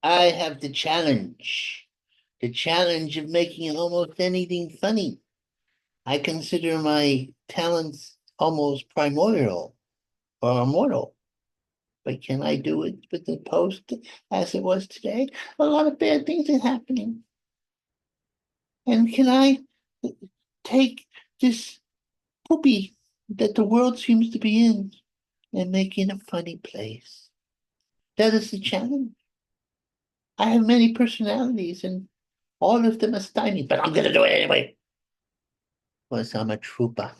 I have the challenge of making almost anything funny. I consider my talents almost primordial or immortal. But can I do it with the post as it was today? A lot of bad things are happening. And can I take this poopy that the world seems to be in and make it a funny place? That is the challenge. I have many personalities and all of them are stymied, but I'm gonna do it anyway. Because I'm a trooper.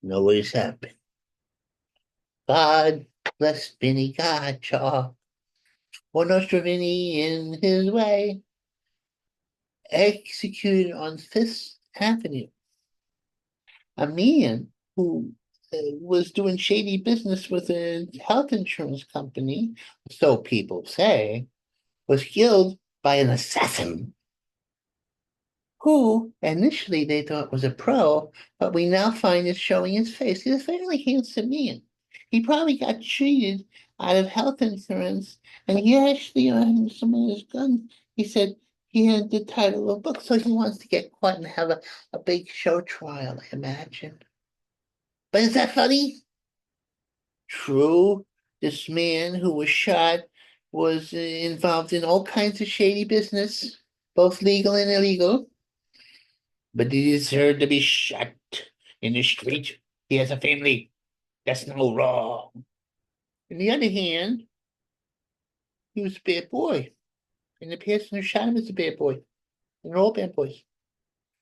Know what has happened. God bless Vinny Gotcha. One Vinny in his way. Executed on Fifth Avenue. A man who was doing shady business with a health insurance company, so people say, was killed by an assassin who initially they thought was a pro, but we now find is showing his face. He's a fairly handsome man. He probably got cheated out of health insurance, and he actually on some of his guns, he said he had the title of a book, so he wants to get caught and have a big show trial, I imagine. But is that funny? True, this man who was shot was involved in all kinds of shady business, both legal and illegal. But he deserved to be shot in the street. He has a family. That's no wrong. On the other hand, he was a bad boy. And the person who shot him is a bad boy. And they're all bad boys.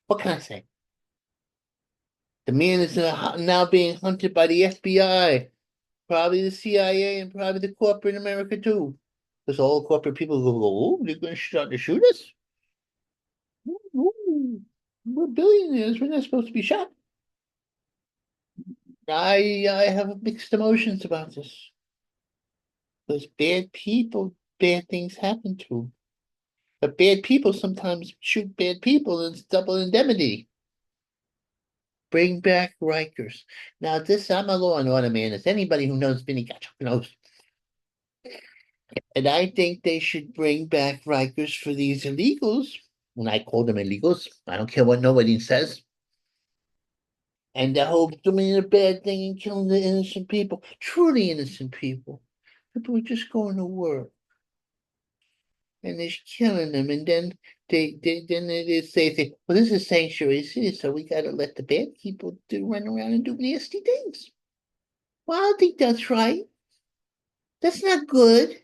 What can I say? The man is now being hunted by the FBI, probably the CIA, and probably the corporate America too. Because all corporate people go, oh, they're going to start to shoot us? Ooh, we're billionaires. We're not supposed to be shot. I have mixed emotions about this. Because bad people, bad things happen to. But bad people sometimes shoot bad people, and it's double indemnity. Bring back Rikers. Now, this, I'm a law and order man, as anybody who knows Vinny Gotcha knows. And I think they should bring back Rikers for these illegals. And I call them illegals. I don't care what nobody says. And the whole doing a bad thing and killing the innocent people, truly innocent people. People are just going to work. And they're killing them. And then they say, well, this is sanctuary city, so we got to let the bad people run around and do nasty things. Well, I don't think that's right. That's not good.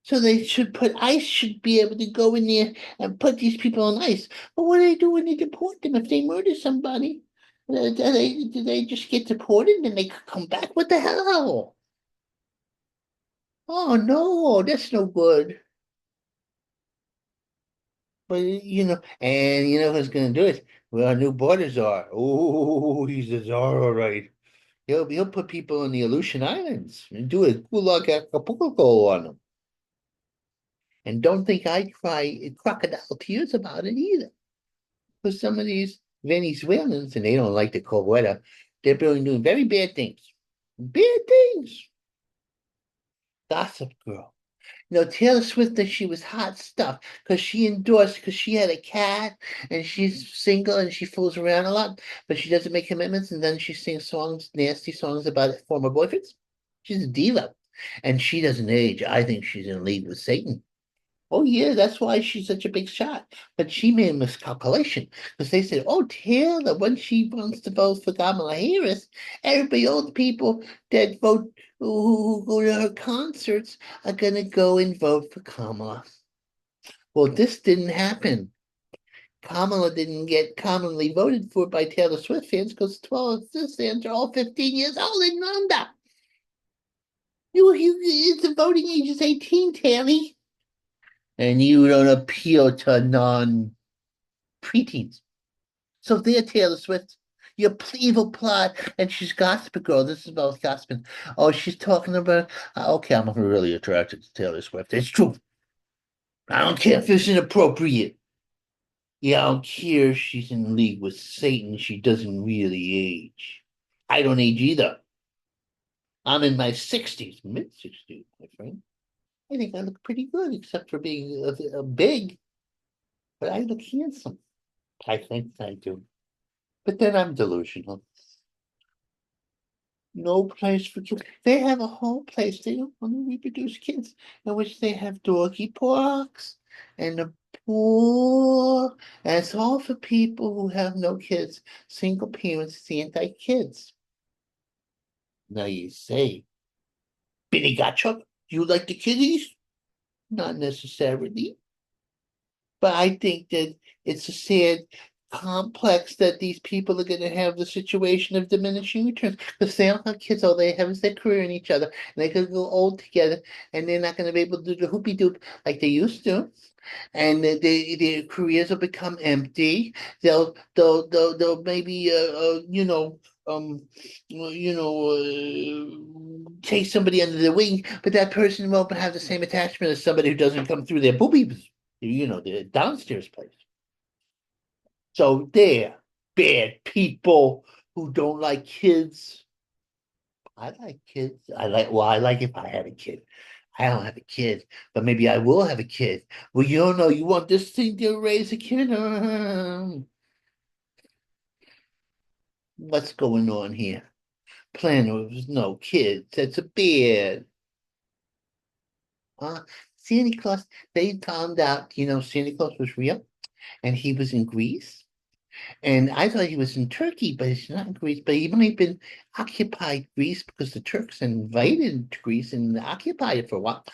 So they should put ICE should be able to go in there and put these people on ice. But what do they do when they deport them if they murder somebody? Do they just get deported and they come back? What the hell? Oh no, that's no good. But and you know who's gonna do it? Well, our new border czar. Oh, he's a czar, all right. He'll put people on the Aleutian Islands and do a gulag Acapulco on them. And don't think I cry crocodile tears about it either. Because some of these Venezuelans, and they don't like the cold weather, they're doing very bad things. Bad things. Gossip girl. Taylor Swift that she was hot stuff because she endorsed because she had a cat and she's single and she fools around a lot, but she doesn't make commitments and then she sings songs, nasty songs about former boyfriends. She's a diva and she doesn't age. I think she's in league with Satan. Oh yeah, that's why she's such a big shot. But she made a miscalculation because they said, "Oh, Taylor, when she wants to vote for Kamala Harris, everybody, all the people that vote who go to her concerts are gonna go and vote for Kamala." Well, this didn't happen. Kamala didn't get commonly voted for by Taylor Swift fans because 12 of the fans are all 15 years old and under. The voting age is 18, Tammy. And you don't appeal to non-preteens. So there, Taylor Swift, your evil plot, and she's gossip girl. This is about gossiping. Oh, she's talking about. Okay, I'm really attracted to Taylor Swift. It's true. I don't care if it's inappropriate. Yeah, I don't care if she's in league with Satan. She doesn't really age. I don't age either. I'm in my 60s, mid 60s, my friend. I think I look pretty good, except for being big, but I look handsome. I think I do. But then I'm delusional. No place for kids. They have a whole place. They don't want to reproduce kids, in which they have doggy parks and a pool. And it's all for people who have no kids, single parents, it's anti-kids. Now you say, Billy Gotcha, you like the kiddies? Not necessarily. But I think that it's a sad complex that these people are going to have the situation of diminishing returns because they don't have kids. All they have is their career in each other. And they're going to go old together and they're not going to be able to do the hoopy doop like they used to. And their careers will become empty. They'll maybe take somebody under the wing, but that person won't have the same attachment as somebody who doesn't come through their boobies, the downstairs place. So they're bad people who don't like kids. I like kids. I like if I had a kid. I don't have a kid, but maybe I will have a kid. Well, you don't know. You want this thing to raise a kid? What's going on here? Planners, no kids. That's a bad. Santa Claus, they found out, Santa Claus was real and he was in Greece. And I thought he was in Turkey, but he's not in Greece. But he might have been occupied Greece because the Turks invaded Greece and occupied it for a while.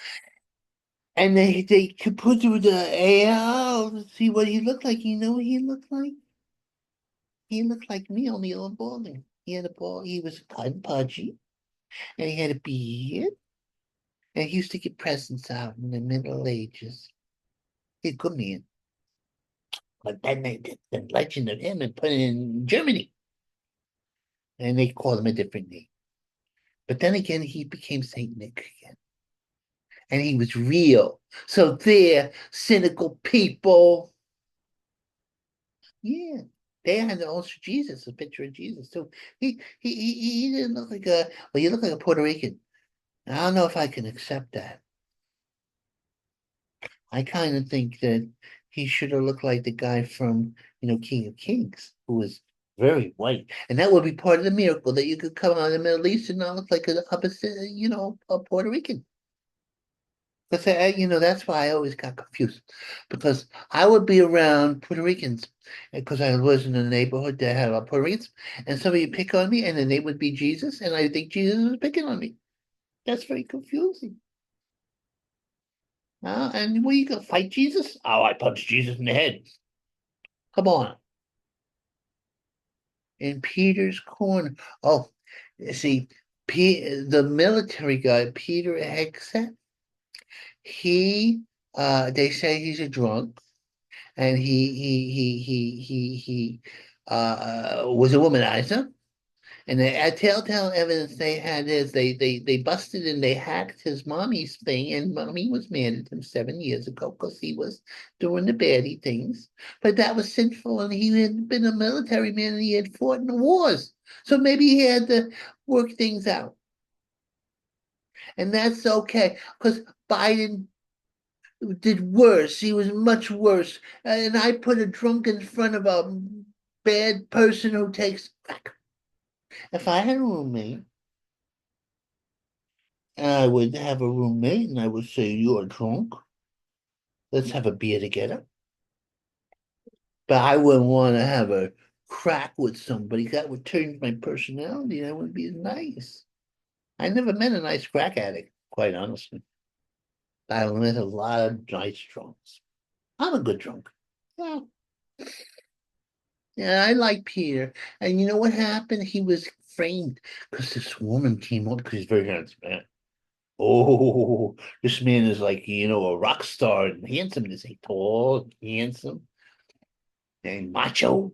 And they could put through the AR to see what he looked like. You know what he looked like? He looked like me, only a little balding. He had a bald, he was kind of pudgy, and he had a beard, and he used to give presents out in the Middle Ages. He's a good man. But then they did the legend of him and put it in Germany, and they called him a different name. But then again, he became Saint Nick again, and he was real. So they're cynical people. Yeah, they had also Jesus, a picture of Jesus. So he didn't look like a well, he looked like a Puerto Rican. I don't know if I can accept that. I kind of think that he should have looked like the guy from, King of Kings, who was very white. And that would be part of the miracle that you could come out of the Middle East and not look like a opposite, a Puerto Rican. Because that's why I always got confused. Because I would be around Puerto Ricans because I was in a neighborhood that had a lot of Puerto Ricans, and somebody would pick on me, and then they would be Jesus, and I think Jesus was picking on me. That's very confusing. And what, you gonna fight Jesus? Oh, I punched Jesus in the head. Come on. In Peter's corner. Oh, see, the military guy, Peter Hegseth, they say he's a drunk, and he was a womanizer. And the telltale evidence they had is they busted and they hacked his mommy's thing, and mommy was mad at him 7 years ago because he was doing the baddie things. But that was sinful, and he had been a military man and he had fought in the wars. So maybe he had to work things out. And that's okay, because Biden did worse. He was much worse. And I put a drunk in front of a bad person who takes crack. If I had a roommate, I would have a roommate and I would say, "You're drunk. Let's have a beer together." But I wouldn't want to have a crack with somebody. That would change my personality. That wouldn't be nice. I never met a nice crack addict, quite honestly. I met a lot of nice drunks. I'm a good drunk. Yeah. Yeah, I like Peter. And you know what happened? He was framed because this woman came up because he's very handsome, man. Oh, this man is like, a rock star and handsome. Is he tall, handsome, and macho?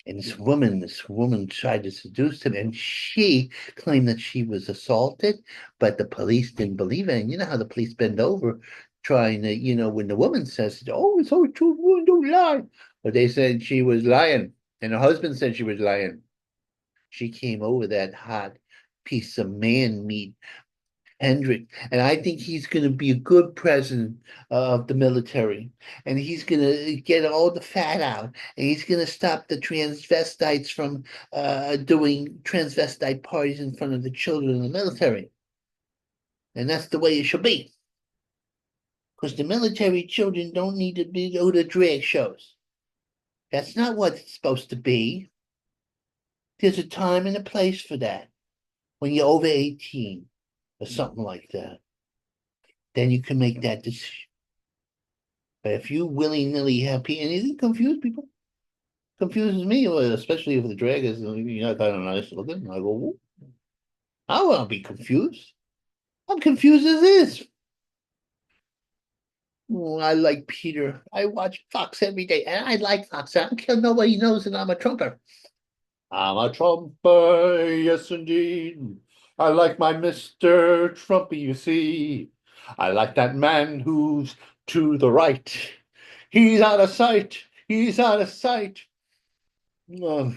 And this woman tried to seduce him, and she claimed that she was assaulted, but the police didn't believe it. And you know how the police bend over trying to, when the woman says, "Oh, it's all true, woman, don't lie." But they said she was lying, and her husband said she was lying. She came over that hot piece of man meat Hendrick, and I think he's going to be a good president of the military, and he's going to get all the fat out, and he's going to stop the transvestites from doing transvestite parties in front of the children in the military, and that's the way it should be, because the military children don't need to go to drag shows. That's not what it's supposed to be. There's a time and a place for that. When you're over 18 or something like that, then you can make that decision. But if you willy-nilly have people, and you confuse people, confuses me, especially if the drag is, kind of nice looking. I go, "Whoa, I won't be confused. I'm confused as is. Oh, I like Peter. I watch Fox every day, and I like Fox. I don't care. Nobody knows that I'm a Trumper. I'm a Trumper, yes indeed. I like my Mr. Trumpy, you see. I like that man who's to the right. He's out of sight. He's out of sight. Oh,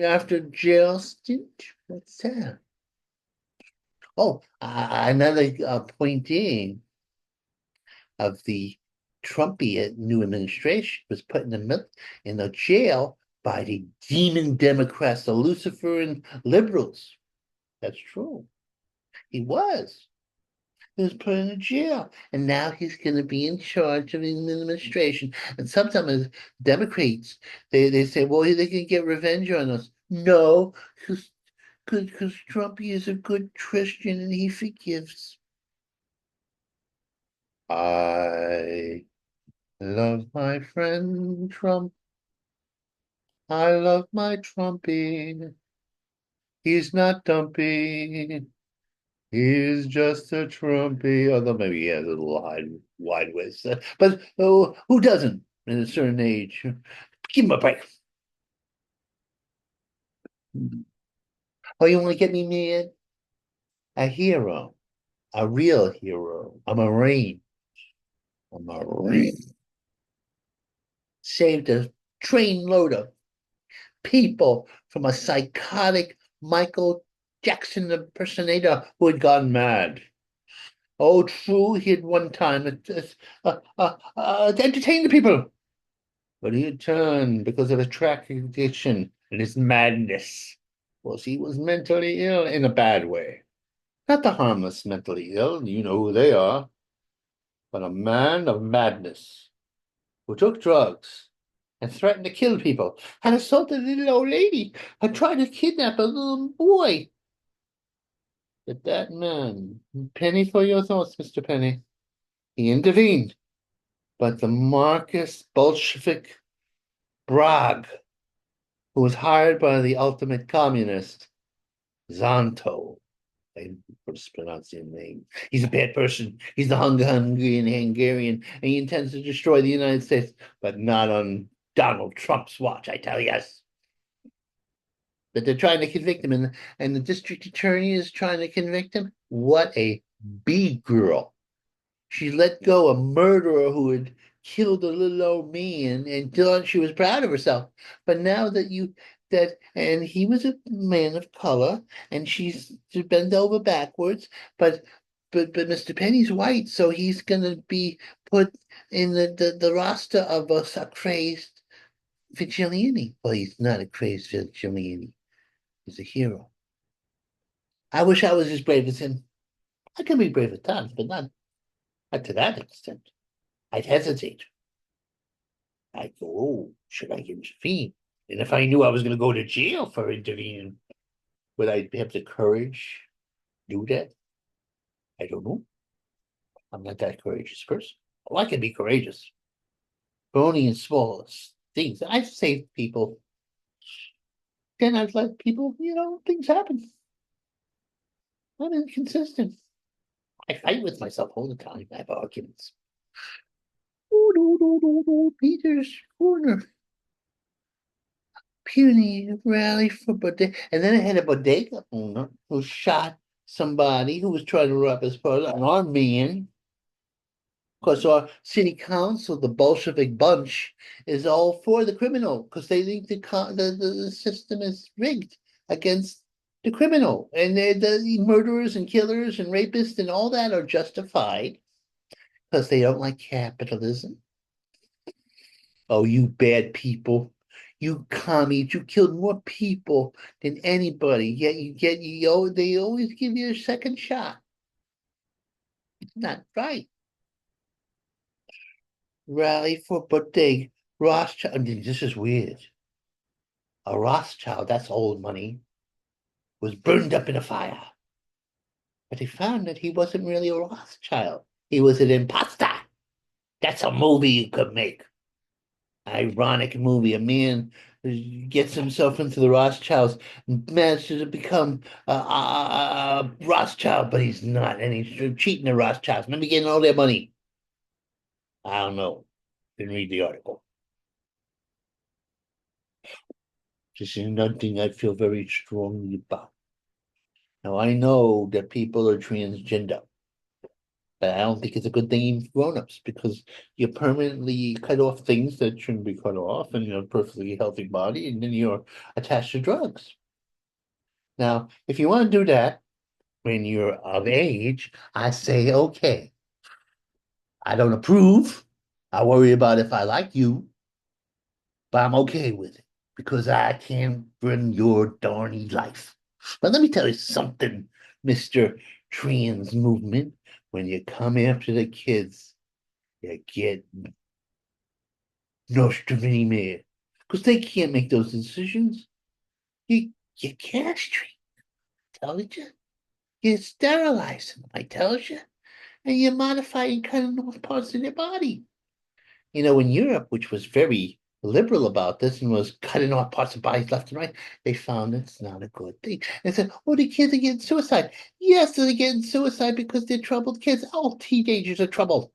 after jail stint? What's that? Oh, another appointee of the Trumpy new administration was put in the jail by the demon Democrats, the Luciferian liberals. That's true. He was. He was put in a jail, and now he's going to be in charge of the administration. And sometimes Democrats, they say, well, they can get revenge on us. No, because Trumpy is a good Christian and he forgives. I love my friend Trump. I love my Trumpy. He's not dumpy. He's just a Trumpy. Although maybe he has a little wide waist. But who doesn't in a certain age? Give him a break. Oh, you want to get me mad? A hero. A real hero. A Marine. A Marine. Saved a trainload of people from a psychotic Michael Jackson impersonator who had gone mad. Oh, true, he had one time to entertain the people, but he had turned because of his track addiction and his madness. Well, he was mentally ill in a bad way. Not the harmless mentally ill, you know who they are, but a man of madness who took drugs and threatened to kill people, had assaulted a little old lady, had tried to kidnap a little boy. But that man, penny for your thoughts, Mr. Penny, he intervened. But the Marxist Bolshevik Bragg, who was hired by the ultimate communist, Zonto, I mispronounce his name. He's a bad person. He's the Hungarian, and he intends to destroy the United States, but not on Donald Trump's watch, I tell you. Yes. But they're trying to convict him, and the district attorney is trying to convict him. What a B girl. She let go a murderer who had killed a little old man and thought she was proud of herself. But now and he was a man of color, and she's bent over backwards, but Mr. Penny's white, so he's gonna be put in the roster of a crazed vigilante. Well, he's not a crazed vigilante. He's a hero. I wish I was as brave as him. I can be brave at times, but not to that extent. I'd hesitate. I'd go, oh, should I intervene? And if I knew I was going to go to jail for intervening, would I have the courage to do that? I don't know. I'm not that courageous person. Oh, I can be courageous, but only in small things. I've saved people. Then I've let people, things happen. I'm inconsistent. I fight with myself all the time. I have arguments. Peter's corner. Puny rally for bodega. And then I had a bodega owner who shot somebody who was trying to rob his father, an armed man. Because our city council, the Bolshevik bunch, is all for the criminal because they think the system is rigged against the criminal, and the murderers and killers and rapists and all that are justified because they don't like capitalism. Oh, you bad people. You commies, you killed more people than anybody. Yet they always give you a second shot. It's not right. Rally for but they Rothschild. This is weird. A Rothschild, that's old money, was burned up in a fire. But they found that he wasn't really a Rothschild. He was an imposter. That's a movie you could make. Ironic movie. A man gets himself into the Rothschilds, manages to become a Rothschild, but he's not, and he's cheating the Rothschilds. Maybe getting all their money. I don't know. Didn't read the article. This is nothing I feel very strongly about. Now I know that people are transgender, but I don't think it's a good thing for grown-ups because you permanently cut off things that shouldn't be cut off, and you're a perfectly healthy body, and then you're attached to drugs. Now, if you want to do that when you're of age, I say okay. I don't approve. I worry about if I like you, but I'm okay with it because I can't run your darny life. But let me tell you something, Mr. Trans Movement. When you come after the kids, you get no mad because they can't make those decisions. You castrate, tell you. You sterilize them, I tell you. And you modify and cut in off parts of their body. In Europe, which was very liberal about this and was cutting off parts of bodies left and right, they found it's not a good thing. They said, oh, the kids are getting suicide. Yes, they're getting suicide because they're troubled kids. All teenagers are troubled.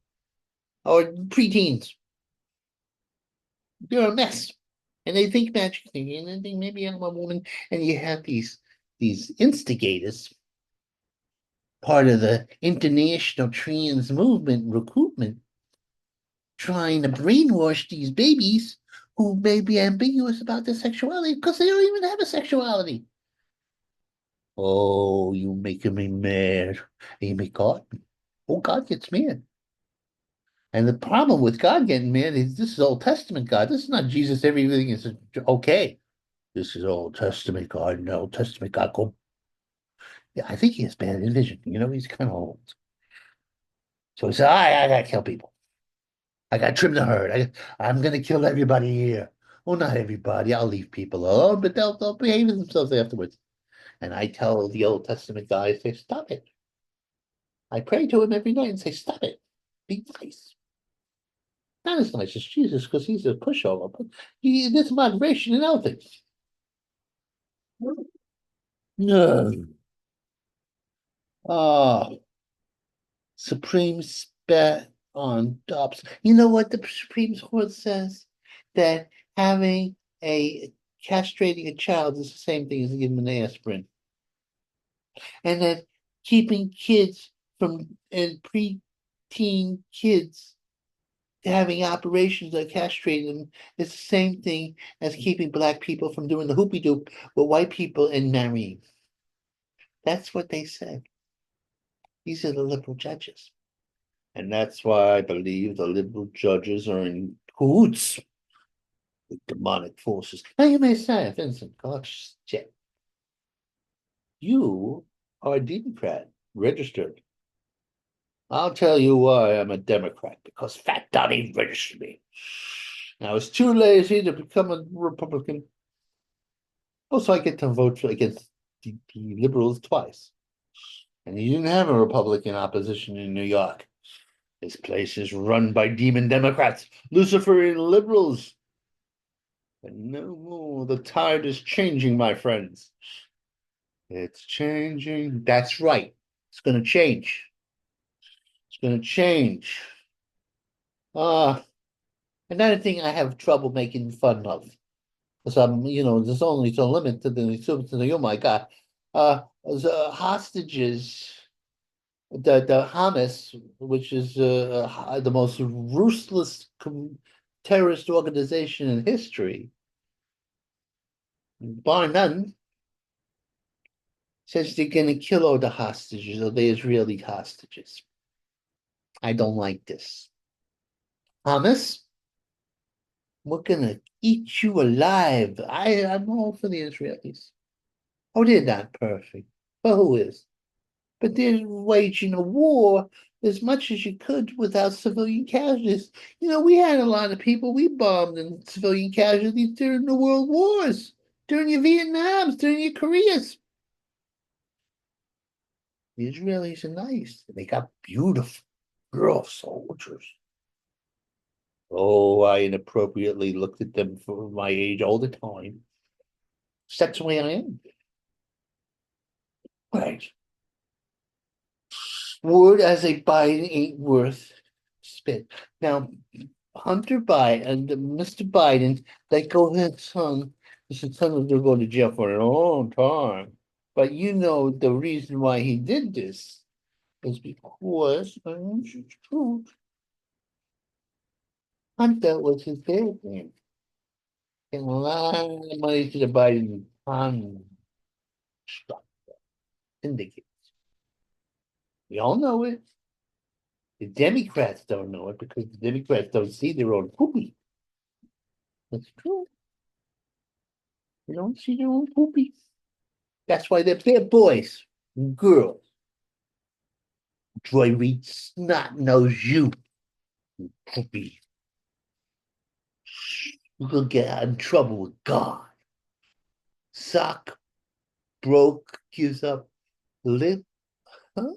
Or preteens. They're a mess. And they think magically, and they think maybe I'm a woman. And you have these instigators, part of the international trans movement recruitment, trying to brainwash these babies who may be ambiguous about their sexuality because they don't even have a sexuality. Oh, you making me mad. You make God. Oh, God gets mad. And the problem with God getting mad is this is Old Testament God. This is not Jesus. Everything is okay. This is Old Testament God. And Old Testament God go. Yeah, I think he has bad vision. He's kind of old. So he said, I gotta kill people. I got to trim the herd. I'm going to kill everybody here. Well, not everybody. I'll leave people alone, but they'll behave themselves afterwards. And I tell the Old Testament guy, I say, stop it. I pray to him every night and say, stop it. Be nice. Not as nice as Jesus because he's a pushover, but there's moderation in all things. No. Oh, Supreme spat on Dobbs. You know what the Supreme Court says? That having castrating a child is the same thing as giving them an aspirin. And that keeping kids from and pre-teen kids having operations that castrate them is the same thing as keeping black people from doing the hoopy doop with white people and marrying. That's what they said. These are the liberal judges. And that's why I believe the liberal judges are in cahoots with demonic forces. Now you may say, Vincent, gosh, shit, you are a Democrat, registered. I'll tell you why I'm a Democrat, because Fat Donnie registered me. I was too lazy to become a Republican. Also, I get to vote against the liberals twice. And you didn't have a Republican opposition in New York. This place is run by demon Democrats, Luciferian liberals. And no, the tide is changing, my friends. It's changing. That's right. It's going to change. It's going to change. Another thing I have trouble making fun of. Because there's only a limit to oh my God. The hostages, the Hamas, which is the most ruthless terrorist organization in history, bar none, says they're gonna kill all the hostages, or the Israeli hostages. I don't like this. Hamas, we're gonna eat you alive. I'm all for the Israelis. Oh, they're not perfect, but who is? But they're waging a war as much as you could without civilian casualties. We had a lot of people we bombed and civilian casualties during the world wars, during your Vietnams, during your Koreas. The Israelis are nice. They got beautiful girl soldiers. Oh, I inappropriately looked at them for my age all the time. That's the way I am. Right. Word as a Biden ain't worth spit. Now, Hunter Biden, Mr. Biden, let go his son. His son will go to jail for a long time. But the reason why he did this is because, it's true, Hunter was his favorite man. And a lot of money to the Biden stuff syndicate. We all know it. The Democrats don't know it because the Democrats don't see their own poopy. That's true. They don't see their own poopy. That's why they're bad boys and girls. Joy Reid snot knows you, poopy. You could get in trouble with God. Sock broke, gives up lip. Huh?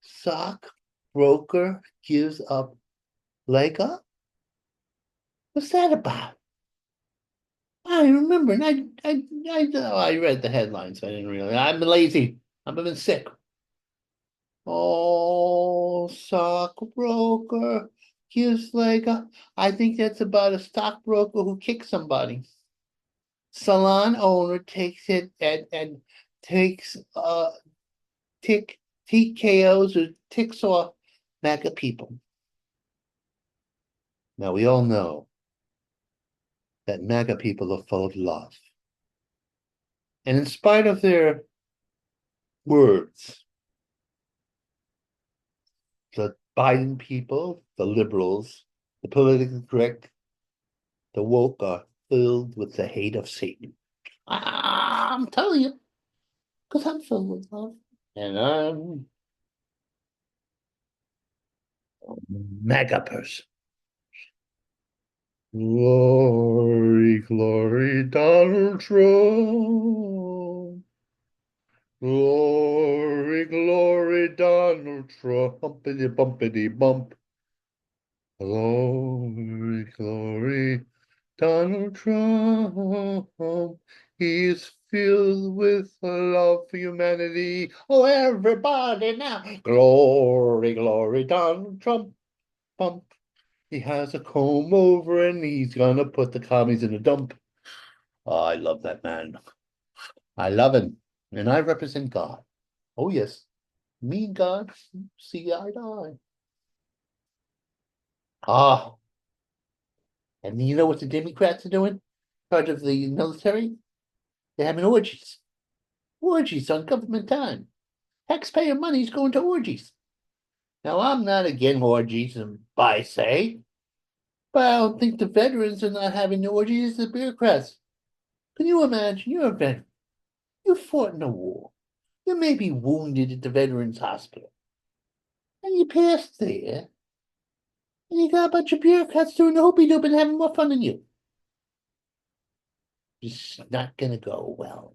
Sock broker gives up leg up. What's that about? I remember, and I read the headlines. I didn't really. I'm lazy. I've been sick. Oh, stockbroker gives like I think that's about a stockbroker who kicks somebody. Salon owner takes it and takes TKOs or ticks off MAGA people. Now we all know that MAGA people are full of love. And in spite of their words, the Biden people, the liberals, the politically correct, the woke are filled with the hate of Satan. I'm telling you, because I'm filled with love. And I'm a mega person. Glory, glory, Donald Trump. Glory, glory, Donald Trump. Bumpity, bumpity, bump. Glory, glory, Donald Trump. He is filled with love for humanity. Oh, everybody now. Glory, glory, Donald Trump. Bump. He has a comb over and he's gonna put the commies in a dump. Oh, I love that man. I love him. And I represent God. Oh, yes. Me and God see eye to eye. Ah, and you know what the Democrats are doing? Part of the military? They're having orgies. Orgies on government time. Taxpayer money's going to orgies. Now, I'm not against orgies by say, but I don't think the veterans are not having the orgies, the bureaucrats. Can you imagine? You're a veteran. You fought in a war. You may be wounded at the Veterans Hospital. And you passed there, and you got a bunch of bureaucrats doing the hoopy doop and having more fun than you. It's not going to go well.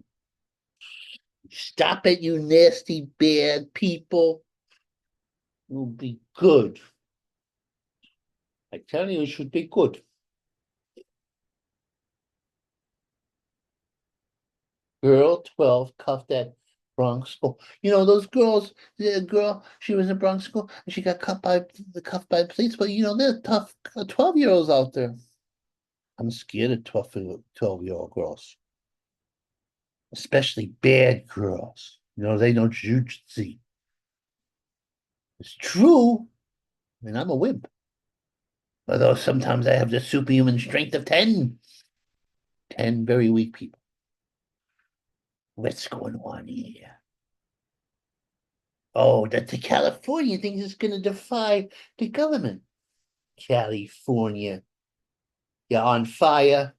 Stop it, you nasty, bad people. Will be good. I tell you, it should be good. Girl 12 cuffed at Bronx school. Those girls, the girl, she was in Bronx school and she got cuffed by the police. But they're tough 12-year-olds out there. I'm scared of 12-year-old girls, especially bad girls. They know jujitsu. It's true. I mean, I'm a wimp. Although sometimes I have the superhuman strength of 10. 10 very weak people. What's going on here? Oh, that the California thing is going to defy the government. California, you're on fire.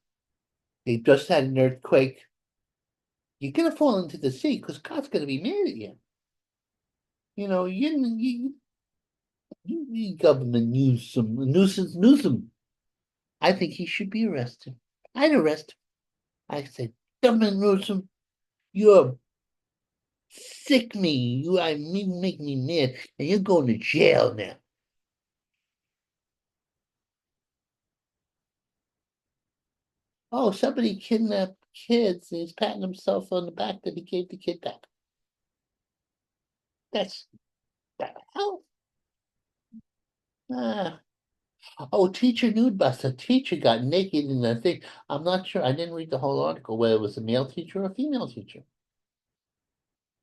They just had an earthquake. You're going to fall into the sea because God's going to be mad at you. You know, you government Newsom. I think he should be arrested. I'd arrest him. I said, government Newsom, you're sick me. Make me mad, and you're going to jail now. Oh, somebody kidnapped kids and he's patting himself on the back that he gave the kid back. That's the hell. Ah. Oh, teacher nude bust. A teacher got naked in the thing. I'm not sure. I didn't read the whole article whether it was a male teacher or a female teacher.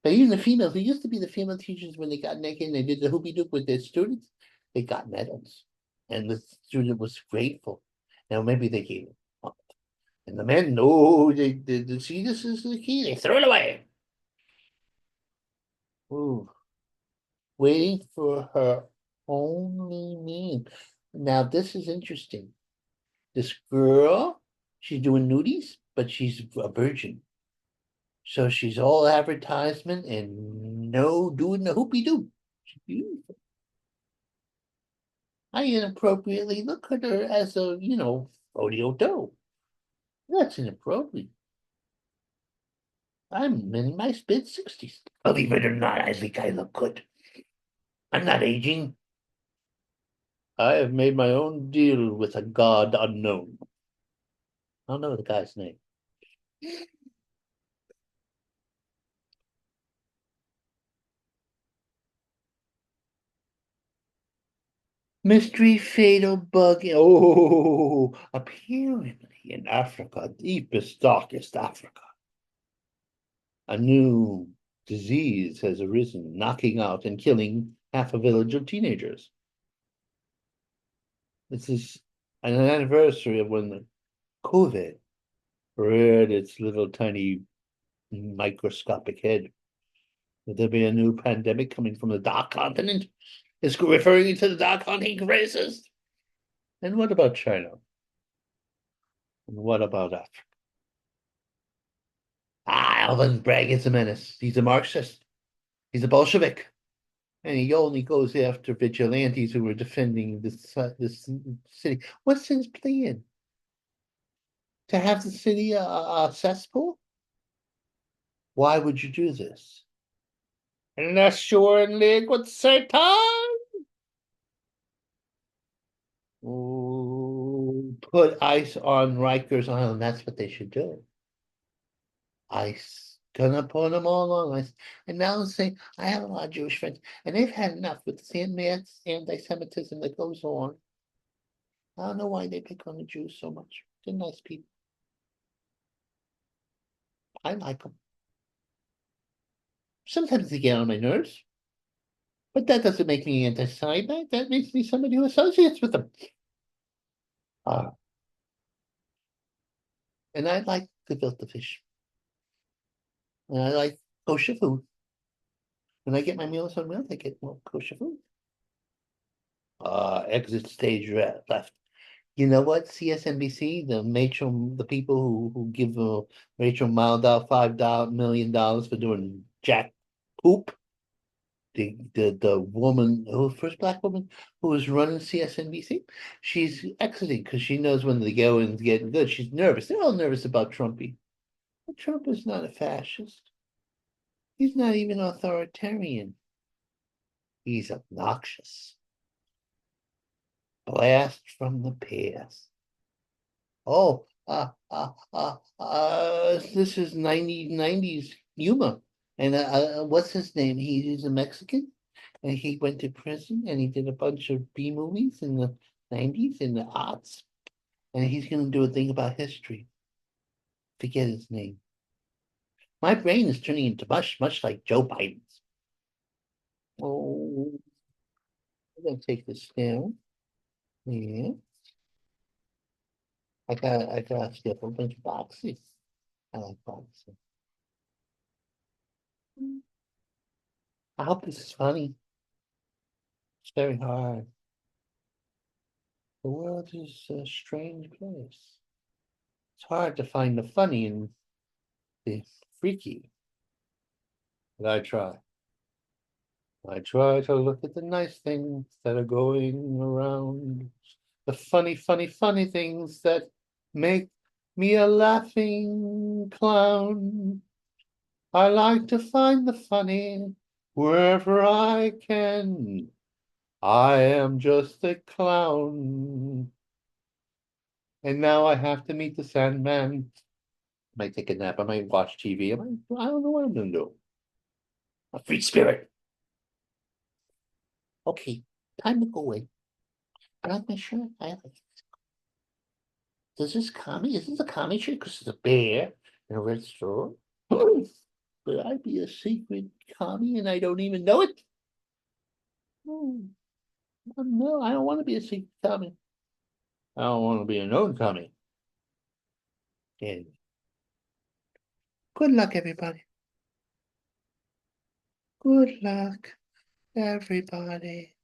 But even the females, it used to be the female teachers when they got naked and they did the hoopy doop with their students, they got medals. And the student was grateful. Now maybe they gave it up. And the men, no, they see this is the key, they throw it away. Ooh, waiting for her only man. Now this is interesting. This girl, she's doing nudies, but she's a virgin. So she's all advertisement and no doing the hoopy doo. She's beautiful. I inappropriately look at her as a, rodeo doe. That's inappropriate. I'm in my mid-60s. Believe it or not, I think I look good. I'm not aging. I have made my own deal with a god unknown. I don't know the guy's name. Mystery fatal bug. Oh, apparently in Africa, deepest, darkest Africa, a new disease has arisen, knocking out and killing half a village of teenagers. This is an anniversary of when the COVID reared its little tiny microscopic head. Would there be a new pandemic coming from the dark continent? Is referring to the dark continent racist? And what about China? And what about Africa? Alvin Bragg is a menace. He's a Marxist. He's a Bolshevik. And he only goes after vigilantes who are defending this city. What's his plan? To have the city a cesspool? Why would you do this? Unless you're in league with Satan. Ooh, put ice on Rikers Island. That's what they should do. Ice. Gonna put them all on ice. And now let's say I have a lot of Jewish friends, and they've had enough with the anti-Semitism that goes on. I don't know why they pick on the Jews so much. They're nice people. I like them. Sometimes they get on my nerves, but that doesn't make me anti-Semite. That makes me somebody who associates with them. Uh, and I like gefilte fish. And I like kosher food. When I get my meals on Wheels, I get more kosher food. Exit stage left. You know what? CSNBC, the people who give Rachel Maddow $5 million for doing jack poop. The woman, who first black woman who was running CSNBC, she's exiting because she knows when the going's getting good. She's nervous. They're all nervous about Trumpy. But Trump is not a fascist. He's not even authoritarian. He's obnoxious. Blast from the past. Oh, this is 90s humor. And what's his name? He's a Mexican, and he went to prison, and he did a bunch of B movies in the 90s, in the arts, and he's going to do a thing about history. Forget his name. My brain is turning into mush, much like Joe Biden's. Oh, I'm going to take this down. Yeah, I got a bunch of boxes. I like boxes. I hope this is funny. It's very hard. The world is a strange place. It's hard to find the funny in the freaky, but I try. I try to look at the nice things that are going around, the funny, funny, funny things that make me a laughing clown. I like to find the funny wherever I can. I am just a clown. And now I have to meet the Sandman. I might take a nap. I might watch TV. I don't know what I'm gonna do. A free spirit. Okay, time to go away. I like my shirt. I like it. Does this commie? Is this a commie shirt? Because it's a bear and a red straw. Could I be a secret commie and I don't even know it? Hmm. No, I don't want to be a secret commie. I don't want to be a known commie. And good luck, everybody. Good luck, everybody.